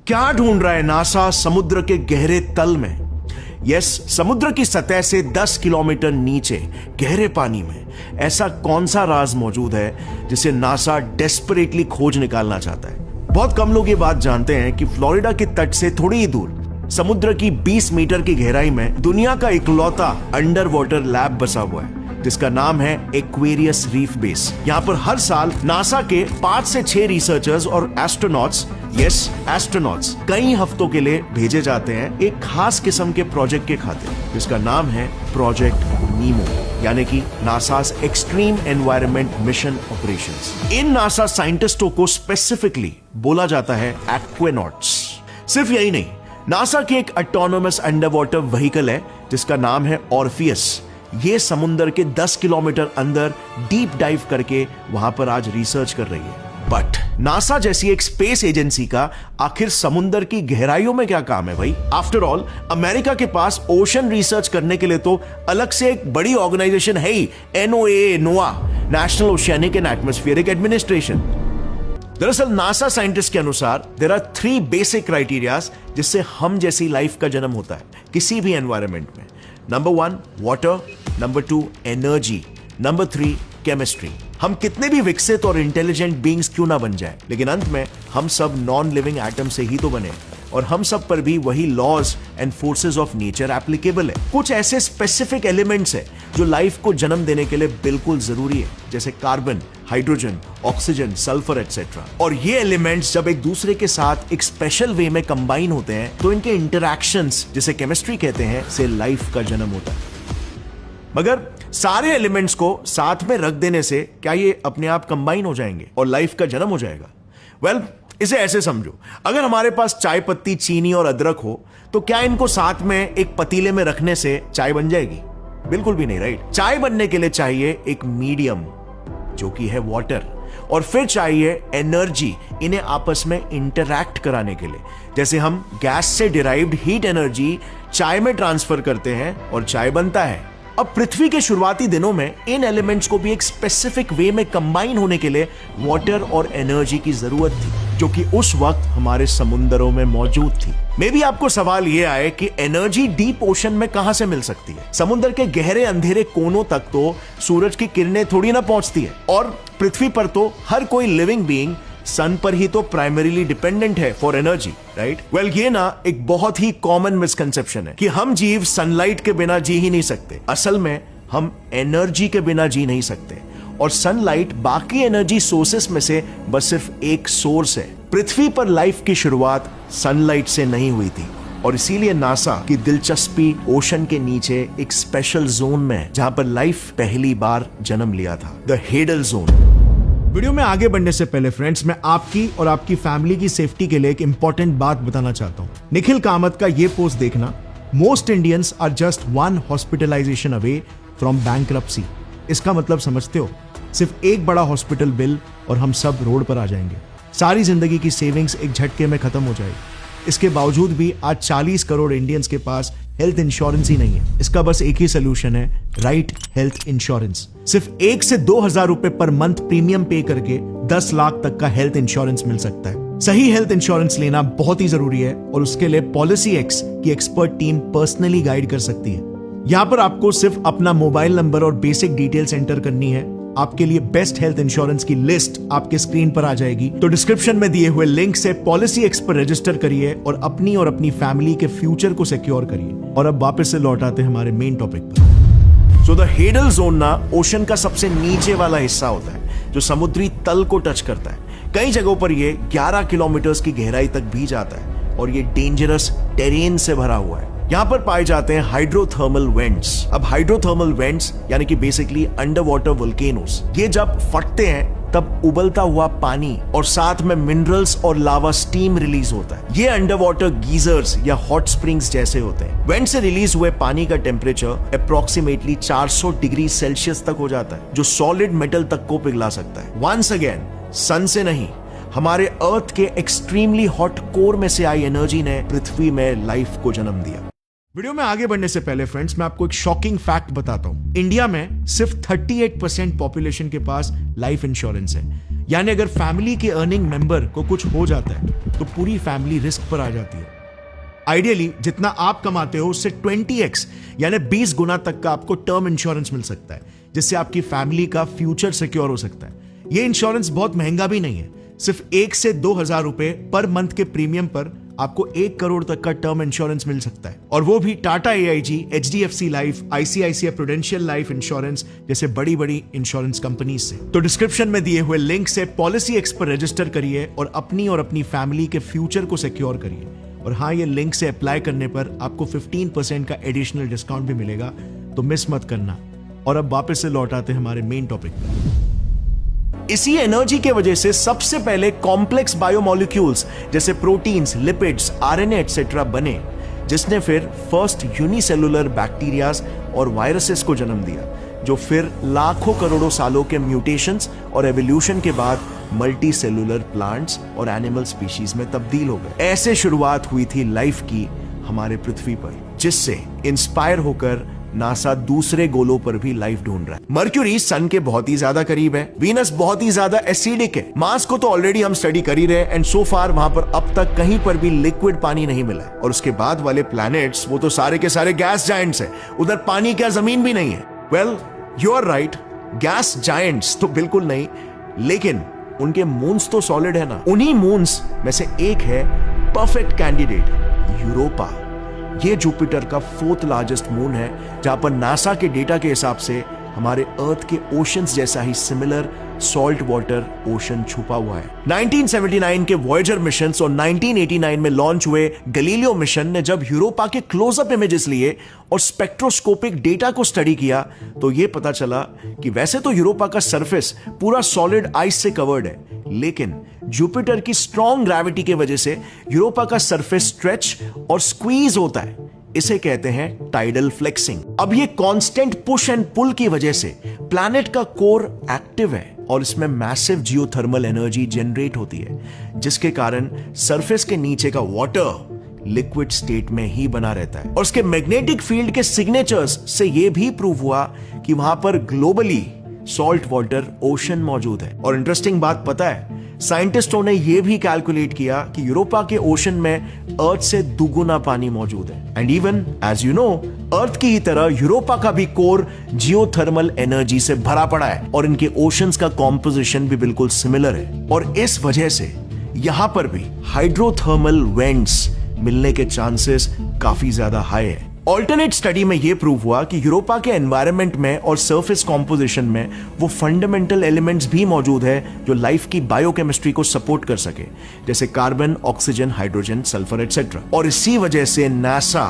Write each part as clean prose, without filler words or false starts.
क्या ढूंढ रहा है नासा समुद्र के गहरे तल में? यस, समुद्र की सतह से 10 किलोमीटर नीचे गहरे पानी में ऐसा कौन सा राज मौजूद है जिसे नासा डेस्परेटली खोज निकालना चाहता है? बहुत कम लोग ये बात जानते हैं कि फ्लोरिडा के तट से थोड़ी ही दूर समुद्र की 20 मीटर की गहराई में दुनिया का इकलौता अंडर वाटर लैब बसा हुआ है जिसका नाम है एक्वेरियस रीफ बेस। यहाँ पर हर साल नासा के 5 से 6 रिसर्चर्स और एस्ट्रोनॉट्स, यस एस्ट्रोनॉट्स, कई हफ्तों के लिए भेजे जाते हैं एक खास किस्म के प्रोजेक्ट के खातिर जिसका नाम है प्रोजेक्ट नीमो, यानी कि NASA's extreme environment mission operations. इन नासा साइंटिस्टों को स्पेसिफिकली बोला जाता है एक्वेनॉट्स। सिर्फ यही नहीं, नासा की एक ऑटोनोमस अंडर वाटर व्हीकल है जिसका नाम है ऑर्फियस। ये समुद्र के 10 किलोमीटर अंदर डीप डाइव करके वहां पर आज रिसर्च कर रही है। बट नासा जैसी एक स्पेस एजेंसी का आखिर समुद्र की गहराइयों में क्या काम है भाई? आफ्टर ऑल अमेरिका के पास ओशन रिसर्च करने के लिए तो अलग से एक बड़ी ऑर्गेनाइजेशन है ही, नोआ, national oceanic and atmospheric administration. दरअसल नासा साइंटिस्ट के अनुसार देयर आर 3 बेसिक क्राइटेरियाज जिससे हम जैसी लाइफ का जन्म होता है किसी भी एनवायरनमेंट में। Number 1 water, number 2 energy, number 3 chemistry. हम कितने भी विकसित और इंटेलिजेंट बीइंग्स क्यों ना बन जाए, लेकिन अंत में हम सब नॉन लिविंग एटम से ही तो बने और हम सब पर भी वही laws and forces of nature applicable है। कुछ ऐसे स्पेसिफिक एलिमेंट्स है जो लाइफ को जन्म देने के लिए बिल्कुल जरूरी है, जैसे carbon, hydrogen, oxygen, sulphur etcetera. और ये एलिमेंट्स जब एक दूसरे के साथ एक स्पेशल वे में कंबाइन होते हैं तो इनके इंटरैक्शंस, जिसे केमिस्ट्री कहते हैं, से लाइफ का जन्म होता है। मगर सारे एलिमेंट्स को साथ में रख देने से क्या ये अपने आप कंबाइन हो जाएंगे और लाइफ का जन्म हो जाएगा? वेल, इसे ऐसे समझो, अगर हमारे पास चाय पत्ती, चीनी और अदरक हो तो क्या इनको साथ में एक पतीले में रखने से चाय बन जाएगी? बिल्कुल भी नहीं, राइट? चाय बनने के लिए चाहिए एक मीडियम जो कि है वाटर, और फिर चाहिए एनर्जी इन्हें आपस में इंटरैक्ट कराने के लिए। जैसे हम गैस से डिराइव्ड हीट एनर्जी चाय में ट्रांसफर करते हैं और चाय बनता है। अब पृथ्वी के शुरुआती दिनों में इन एलिमेंट्स को भी एक स्पेसिफिक वे में कंबाइन होने के लिए वाटर और एनर्जी की जरूरत थी, जो कि उस वक्त हमारे समुद्रों में मौजूद थी। मे बी आपको सवाल यह आए कि एनर्जी डीप ओशन में कहां से मिल सकती है? समुद्र के गहरे अंधेरे कोनों तक तो सूरज की किरणें थोड़ी ना पहुंचती है, और पृथ्वी पर तो हर कोई लिविंग बीइंग सन पर ही तो प्राइमरीली डिपेंडेंट है फॉर एनर्जी, राइट? वेल, ये ना एक बहुत ही कॉमन मिसकंसेप्शन है कि हम जीव सनलाइट के बिना जी ही नहीं सकते। असल में हम एनर्जी के बिना जी नहीं सकते, और सनलाइट बाकी एनर्जी सोर्सेस में से बस सिर्फ एक सोर्स है। पृथ्वी पर लाइफ की शुरुआत सनलाइट से नहीं हुई थी, और इसीलिए नासा की दिलचस्पी ओशन के नीचे एक स्पेशल जोन में है जहां पर लाइफ पहली बार जन्म लिया था, द हेडल जोन। वीडियो में आगे बढ़ने से पहले फ्रेंड्स, मैं आपकी और आपकी फैमिली की सेफ्टी के लिए एक इंपॉर्टेंट बात बताना चाहता हूं। निखिल कामत का ये पोस्ट देखना, most Indians are just 1 hospitalization away from bankruptcy. इसका मतलब समझते हो? सिर्फ एक बड़ा हॉस्पिटल बिल और हम सब रोड पर आ जाएंगे। सारी जिंदगी की सेविंग्स एक झटके में खत्म हो जाएगी। इसके बावजूद भी आज 40 करोड़ इंडियंस के पास हेल्थ इंश्योरेंस ही नहीं है। इसका बस एक ही सोल्यूशन है, राइट हेल्थ इंश्योरेंस। सिर्फ 1 से 2,000 रुपए पर मंथ प्रीमियम पे करके 10 लाख तक का हेल्थ इंश्योरेंस मिल सकता है। सही हेल्थ इंश्योरेंस लेना बहुत ही जरूरी है, और उसके लिए पॉलिसी एक्स की एक्सपर्ट टीम पर्सनली गाइड कर सकती है। यहां पर आपको सिर्फ अपना मोबाइल नंबर और बेसिक डिटेल्स एंटर करनी है। आपके लिए बेस्ट हेल्थ इंश्योरेंस की लिस्ट आपके स्क्रीन पर आ जाएगी। तो डिस्क्रिप्शन में दिए हुए लिंक से पॉलिसी एक्स पर रजिस्टर करिए और अपनी फैमिली के फ्यूचर को सिक्योर करिए। और अब वापस से लौट आते हैं हमारे मेन टॉपिक पर। सो द हेडल जोन ना ओशन का सबसे नीचे वाला हिस्सा होता है जो समुद्री तल को टच करता है। कई जगहों पर यह 11 किलोमीटर की गहराई तक भी जाता है, और ये डेंजरस टेरेन से भरा हुआ है। यहां पर पाए जाते हैं हाइड्रोथर्मल वेंट्स। अब हाइड्रोथर्मल वेंट्स यानी कि बेसिकली अंडर वाटर वोल्केनोस, ये जब फटते हैं तब उबलता हुआ पानी और साथ में मिनरल्स और लावा स्टीम रिलीज होता है। ये अंडर वाटर गीजर्स या हॉट स्प्रिंग्स जैसे होते हैं। वेंट से रिलीज हुए पानी का टेम्परेचर अप्रोक्सीमेटली 400 डिग्री सेल्सियस तक हो जाता है, जो सॉलिड मेटल तक को पिघला सकता है। वंस अगेन, सन से नहीं, हमारे अर्थ के एक्सट्रीमली हॉट कोर में से आई एनर्जी ने पृथ्वी में लाइफ को जन्म दिया। वीडियो में आगे बढ़ने से पहले फ्रेंड्स, मैं आपको एक शॉकिंग फैक्ट बताता हूं। इंडिया में सिर्फ 38% पॉपुलेशन के पास लाइफ इंश्योरेंस है। यानी अगर फैमिली के अर्निंग मेंबर को कुछ हो जाता है तो पूरी फैमिली रिस्क पर आ जाती है। आइडियली जितना आप कमाते हो उससे 20x यानी 20 गुना तक का आपको टर्म इंश्योरेंस मिल सकता है, जिससे आपकी फैमिली का फ्यूचर सिक्योर हो सकता है। यह इंश्योरेंस बहुत महंगा भी नहीं है, सिर्फ 1 से 2,000 रुपए पर मंथ के प्रीमियम पर आपको 1 करोड़ तक का टर्म इंश्योरेंस मिल सकता है, और वो भी Tata AIG, HDFC life, ICICI prudential life insurance जैसे बड़ी बड़ी इंश्योरेंस कंपनी से। तो डिस्क्रिप्शन में दिए हुए लिंक से पॉलिसी एक्स पर रजिस्टर करिए और अपनी फैमिली के फ्यूचर को सिक्योर करिए। और हाँ, ये लिंक से अप्लाई करने पर आपको 15% का एडिशनल डिस्काउंट भी मिलेगा, तो मिस मत करना। और अब वापस से लौट आते हैं हमारे मेन टॉपिक पर। इसी एनर्जी के वजह से सबसे पहले कॉम्प्लेक्स बायोमोलिक्यूल्स जैसे प्रोटीन्स, लिपिड्स, RNA एटसेट्रा बने, जिसने फिर फर्स्ट यूनिसेलुलर बैक्टीरियाज और वायरसेस को जन्म दिया, जो फिर लाखों करोड़ों सालों के म्यूटेशंस और एवोल्यूशन के बाद मल्टी सेलुलर प्लांट्स और एनिमल स्पीशीज में तब्दील हो गए। ऐसे शुरुआत हुई थी लाइफ की हमारे पृथ्वी पर, जिससे इंस्पायर होकर नासा दूसरे गोलों पर भी लाइफ ढूंढ रहा है। मर्क्यूरी सन के बहुत ही ज्यादा करीब है, वीनस बहुत ही ज्यादा एसिडिक है, मार्स को तो ऑलरेडी हम स्टडी कर ही रहे हैं, एंड सो फार वहां पर अब तक कहीं पर भी लिक्विड पानी नहीं मिला है। और उसके बाद वाले प्लैनेट्स वो तो सारे के सारे गैस जायंट्स है, उधर पानी क्या जमीन भी नहीं है। Well, you are right, gas giants तो बिल्कुल नहीं, लेकिन उनके मून्स तो सॉलिड है ना। उन्हीं मून्स में से एक है परफेक्ट कैंडिडेट, यूरोपा। ये जुपिटर का 4th लार्जेस्ट मून है, जहां पर नासा के डेटा के हिसाब से हमारे अर्थ के ओशंस जैसा ही सिमिलर सॉल्ट वाटर ओशन छुपा हुआ है। 1979 के वॉयेजर मिशन और 1989 में लॉन्च हुए गैलीलियो मिशन ने जब यूरोपा के क्लोजअप इमेजेस लिए और स्पेक्ट्रोस्कोपिक डेटा को स्टडी किया, तो यह पता चला कि वैसे तो यूरोपा का सरफेस पूरा सॉलिड आइस से कवर्ड है, लेकिन जुपिटर की स्ट्रॉन्ग ग्रेविटी की वजह से यूरोपा का सरफेस स्ट्रेच और स्क्वीज होता है। इसे कहते हैं टाइडल फ्लेक्सिंग। अब ये कांस्टेंट पुश एंड पुल की वजह से प्लैनेट का कोर एक्टिव है और इसमें मैसिव जियोथर्मल एनर्जी जनरेट होती है, जिसके कारण सरफेस के नीचे का वाटर लिक्विड स्टेट में ही बना रहता है। और उसके मैग्नेटिक फील्ड के सिग्नेचर्स से यह भी प्रूव हुआ कि वहां पर ग्लोबली सॉल्ट वाटर ओशन मौजूद है। और इंटरेस्टिंग बात पता है, साइंटिस्टों ने यह भी कैलकुलेट किया कि यूरोपा के ओशन में अर्थ से दुगुना पानी मौजूद है। And even as you know, Earth की ही तरह यूरोपा का भी कोर जियोथर्मल एनर्जी से भरा पड़ा है और इनके ओशंस का कॉम्पोजिशन भी बिल्कुल सिमिलर है। और इस वजह से यहां पर भी हाइड्रोथर्मल वेंट्स मिलने के चांसेस काफी ज्यादा हाई है। ऑल्टरनेट स्टडी में यह प्रूव हुआ कि यूरोपा के एनवायरनमेंट में और सरफेस कॉम्पोजिशन में वो फंडामेंटल एलिमेंट्स भी मौजूद है जो लाइफ की बायोकेमिस्ट्री को सपोर्ट कर सके, जैसे carbon, oxygen, hydrogen, sulphur etcetera. और इसी वजह से नासा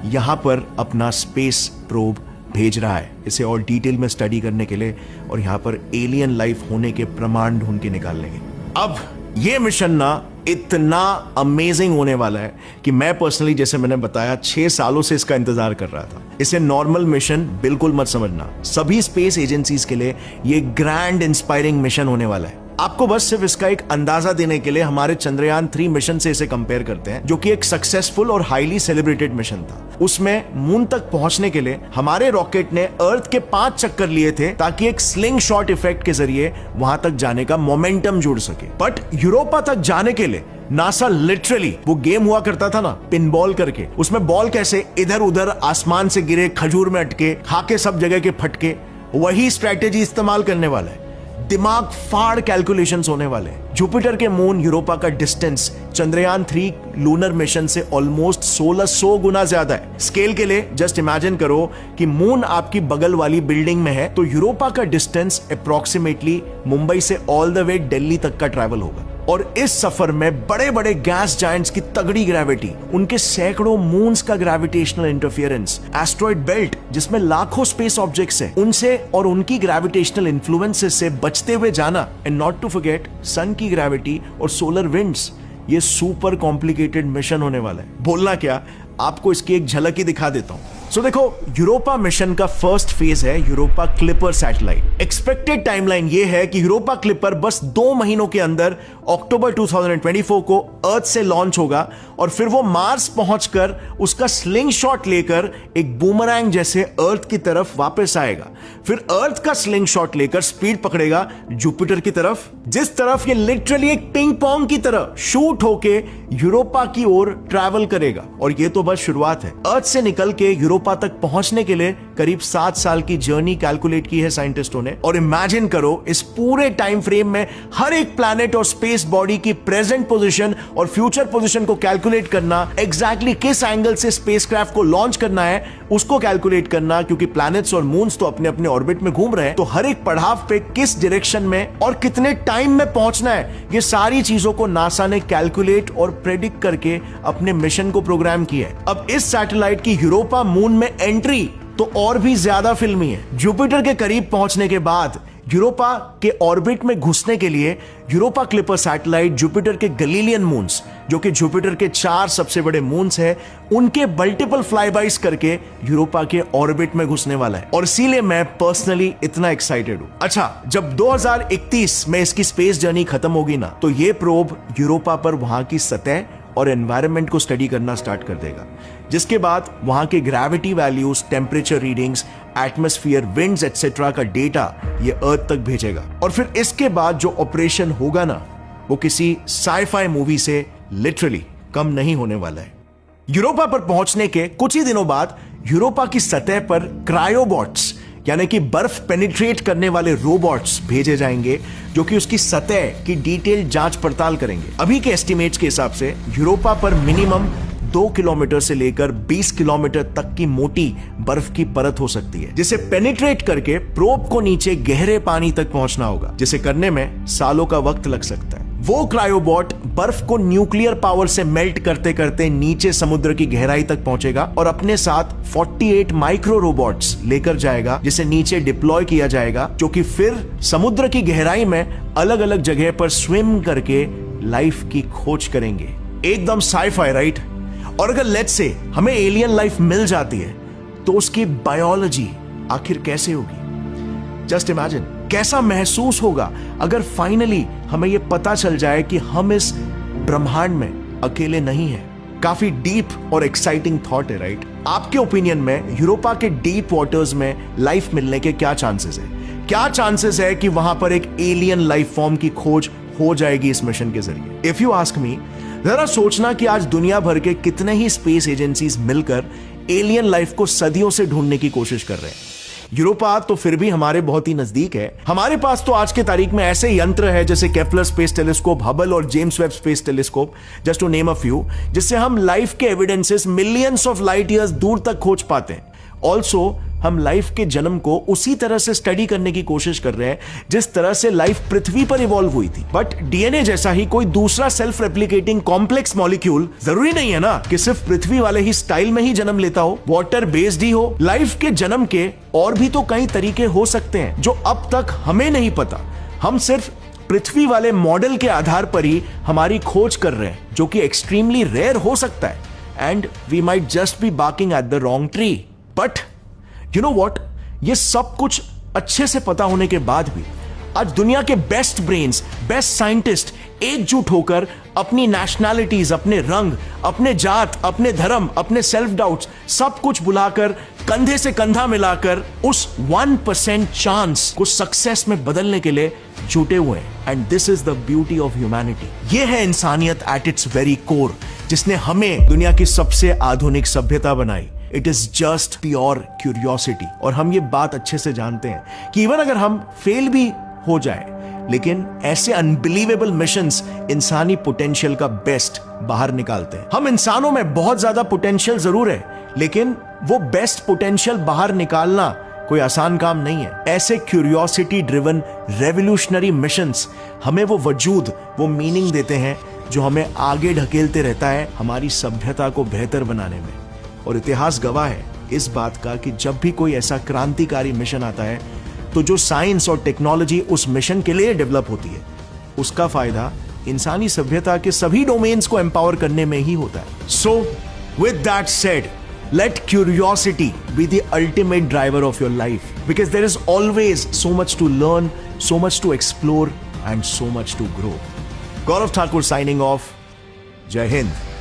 यहां पर अपना स्पेस प्रोब भेज रहा है इसे और डिटेल में स्टडी करने के लिए, और यहां पर एलियन लाइफ होने के प्रमाण ढूंढ के निकाल लेंगे। अब ये मिशन ना इतना अमेजिंग होने वाला है कि मैं पर्सनली, जैसे मैंने बताया, 6 सालों से इसका इंतजार कर रहा था। इसे नॉर्मल मिशन बिल्कुल मत समझना, सभी स्पेस एजेंसीज के लिए ये ग्रैंड इंस्पायरिंग मिशन होने वाला है। आपको बस सिर्फ इसका एक अंदाजा देने के लिए हमारे चंद्रयान 3 मिशन से इसे कंपेयर करते हैं, जो कि एक सक्सेसफुल और हाईली सेलिब्रेटेड मिशन था। उसमें मून तक पहुंचने के लिए हमारे रॉकेट ने अर्थ के 5 चक्कर लिए थे, ताकि एक स्लिंग शॉट इफेक्ट के जरिए वहां तक जाने का मोमेंटम जुड़ सके। बट यूरोपा तक जाने के लिए नासा लिटरली, वो गेम हुआ करता था ना पिनबॉल करके, उसमें बॉल कैसे इधर उधर आसमान से गिरे, खजूर में अटके, खाके सब जगह के फटके, वही स्ट्रैटेजी इस्तेमाल करने वाला है। दिमाग फाड़ कैलकुलेशंस होने वाले हैं। जुपिटर के मून यूरोपा का डिस्टेंस चंद्रयान 3 लूनर मिशन से ऑलमोस्ट 1600 गुना ज्यादा है। स्केल के लिए जस्ट इमेजिन करो कि मून आपकी बगल वाली बिल्डिंग में है, तो यूरोपा का डिस्टेंस अप्रोक्सीमेटली मुंबई से ऑल द वे दिल्ली तक का ट्रैवल होगा। और इस सफर में बड़े बड़े गैस जायंट्स की तगड़ी ग्रेविटी, उनके सैकड़ों मून्स का ग्रेविटेशनल इंटरफेरेंस, एस्ट्रॉइड बेल्ट जिसमें लाखों स्पेस ऑब्जेक्ट्स हैं, उनसे और उनकी ग्रेविटेशनल इन्फ्लुएंसेस से बचते हुए जाना, एंड नॉट टू फॉरगेट सन की ग्रेविटी और सोलर विंड्स। ये सुपर कॉम्प्लिकेटेड मिशन होने वाला है। बोलना क्या, आपको इसकी एक झलक ही दिखा देता हूं। सो देखो, यूरोपा मिशन का फर्स्ट फेज है Europa clipper satellite. Expected timeline ये है कि यूरोपा क्लिपर बस 2 महीनों के अंदर अक्टूबर 2024 को अर्थ से लॉन्च होगा और फिर वो मार्स पहुंचकर उसका स्लिंग शॉट लेकर एक बूमरैंग जैसे अर्थ की तरफ वापस आएगा। फिर अर्थ का स्लिंग शॉट लेकर स्पीड पकड़ेगा जुपिटर की तरफ, जिस तरफ ये लिटरली एक पिंग पोंग की तरह शूट होके यूरोपा की ओर ट्रैवल करेगा। और ये तो बस शुरुआत है। अर्थ से निकल के यूरोपा तक पहुंचने के लिए करीब 7 साल की जर्नी कैलकुलेट की है साइंटिस्टों ने। और इमेजिन करो, इस पूरे टाइम फ्रेम में हर एक प्लैनेट और स्पेस बॉडी की प्रेजेंट पोजीशन और फ्यूचर पोजीशन को कैलकुलेट करना, एग्जैक्टली किस एंगल से स्पेसक्राफ्ट को लॉन्च करना है उसको कैलकुलेट करना, क्योंकि प्लैनेट्स और मून्स तो अपने अपने ऑर्बिट में घूम रहे हैं, तो हर एक पड़ाव पे किस डायरेक्शन में और कितने टाइम में पहुंचना है, ये सारी चीजों को नासा ने कैलकुलेट और प्रेडिक्ट करके अपने मिशन को प्रोग्राम किया है। अब इस सैटेलाइट की यूरोपा मून में एंट्री तो और भी ज्यादा फिल्मी है। जुपिटर के करीब पहुंचने के बाद यूरोपा के ऑर्बिट में घुसने के लिए यूरोपा क्लिपर सैटेलाइट जुपिटर के गलीलियन मून्स, जो कि जुपिटर के 4 सबसे बड़े मून्स हैं, उनके मल्टीपल फ्लाईबाइज करके यूरोपा के ऑर्बिट में घुसने वाला है। और इसीलिए मैं पर्सनली इतना एक्साइटेड हूं। अच्छा, जब 2031 में इसकी स्पेस जर्नी खत्म होगी ना, तो ये प्रोब यूरोपा पर वहां की सतह और एनवायरनमेंट को स्टडी करना स्टार्ट कर देगा, जिसके बाद वहां के gravity values, temperature readings, atmosphere, winds etcetera का डेटा ये अर्थ तक भेजेगा। और फिर इसके बाद जो ऑपरेशन होगा ना, वो किसी साइ-फाई मूवी से लिटरली कम नहीं होने वाला है। यूरोपा पर पहुंचने के कुछ ही दिनों बाद यूरोपा की सतह पर क्रायोबॉट्स यानी कि बर्फ पेनिट्रेट करने वाले रोबोट्स भेजे जाएंगे, जो कि उसकी सतह की डिटेल जांच पड़ताल करेंगे। अभी के एस्टिमेट्स के हिसाब से यूरोपा पर मिनिमम 2 किलोमीटर से लेकर 20 किलोमीटर तक की मोटी बर्फ की परत हो सकती है, जिसे पेनिट्रेट करके प्रोब को नीचे गहरे पानी तक पहुंचना होगा, जिसे करने में सालों का वक्त लग सकता है। वो क्रायोबॉट बर्फ को न्यूक्लियर पावर से मेल्ट करते करते नीचे समुद्र की गहराई तक पहुंचेगा और अपने साथ 48 माइक्रो रोबोट्स लेकर जाएगा, जिसे नीचे डिप्लॉय किया जाएगा, जो कि फिर समुद्र की गहराई में अलग अलग जगह पर स्विम करके लाइफ की खोज करेंगे। एकदम साइ-फाई, राइट? और अगर लेट्स से हमें एलियन लाइफ मिल जाती है, तो उसकी बायोलॉजी आखिर कैसे होगी? जस्ट इमेजिन कैसा महसूस होगा अगर फाइनली हमें यह पता चल जाए कि हम इस ब्रह्मांड में अकेले नहीं हैं। काफी डीप और एक्साइटिंग थॉट है, राइट? आपके ओपिनियन में यूरोपा के डीप वाटर्स में लाइफ मिलने के क्या चांसेस है? क्या चांसेस है कि वहां पर एक एलियन लाइफ फॉर्म की खोज हो जाएगी इस मिशन के जरिए? इफ यू आस्क मी, जरा सोचना कि आज दुनिया भर के कितने ही स्पेस एजेंसीज मिलकर एलियन लाइफ को सदियों से ढूंढने की कोशिश कर रहे हैं। यूरोपा तो फिर भी हमारे बहुत ही नजदीक है। हमारे पास तो आज के तारीख में ऐसे यंत्र है जैसे केपलर स्पेस टेलीस्कोप, हबल और James Webb space telescope, just to name a few, जिससे हम लाइफ के evidences millions of light years दूर तक खोज पाते हैं। ऑल्सो हम लाइफ के जन्म को उसी तरह से स्टडी करने की कोशिश कर रहे हैं जिस तरह से लाइफ पृथ्वी पर इवॉल्व हुई थी। बट डीएनए जैसा ही कोई दूसरा सेल्फ रेप्लिकेटिंग कॉम्प्लेक्स मॉलिक्यूल जरूरी नहीं है ना कि सिर्फ पृथ्वी वाले ही स्टाइल में ही जन्म लेता हो, वाटर बेस्ड ही हो। लाइफ के जन्म के और भी तो कई तरीके हो सकते हैं जो अब तक हमें नहीं पता। हम सिर्फ पृथ्वी वाले मॉडल के आधार पर ही हमारी खोज कर रहे हैं, जो कि एक्सट्रीमली रेयर हो सकता है। And we might just be barking at the wrong tree. But you know what, ये सब कुछ अच्छे से पता होने के बाद भी आज दुनिया के बेस्ट ब्रेन्स, बेस्ट साइंटिस्ट एकजुट होकर अपनी नेशनैलिटीज, अपने रंग, अपने जात, अपने धर्म, अपने सेल्फ डाउट्स सब कुछ बुलाकर कंधे से कंधा मिलाकर उस 1% चांस को सक्सेस में बदलने के लिए जुटे हुए हैं। And this is the beauty of humanity. ये है इंसानियत एट इट्स वेरी कोर, जिसने हमें दुनिया की सबसे आधुनिक सभ्यता बनाई। It is just pure curiosity. और हम ये बात अच्छे से जानते हैं कि इवन अगर हम फेल भी हो जाए, लेकिन ऐसे अनबिलीवेबल मिशंस इंसानी पोटेंशियल का बेस्ट बाहर निकालते हैं। हम इंसानों में बहुत ज्यादा पोटेंशियल जरूर है, लेकिन वो बेस्ट पोटेंशियल बाहर निकालना कोई आसान काम नहीं है। ऐसे क्यूरियोसिटी ड्रिवन रेवोल्यूशनरी मिशंस हमें वो वजूद, वो मीनिंग देते हैं जो हमें आगे ढकेलते रहता है हमारी सभ्यता को बेहतर बनाने में। और इतिहास गवाह है इस बात का कि जब भी कोई ऐसा क्रांतिकारी मिशन आता है, तो जो साइंस और टेक्नोलॉजी उस मिशन के लिए डेवलप होती है, उसका फायदा इंसानी सभ्यता के सभी डोमेन्स को एम्पावर करने में ही होता है। सो With that said, let curiosity be the ultimate driver of your life because there is always so much to learn, so much to explore, and so much to grow. Gaurav Thakur signing off. Jai Hind.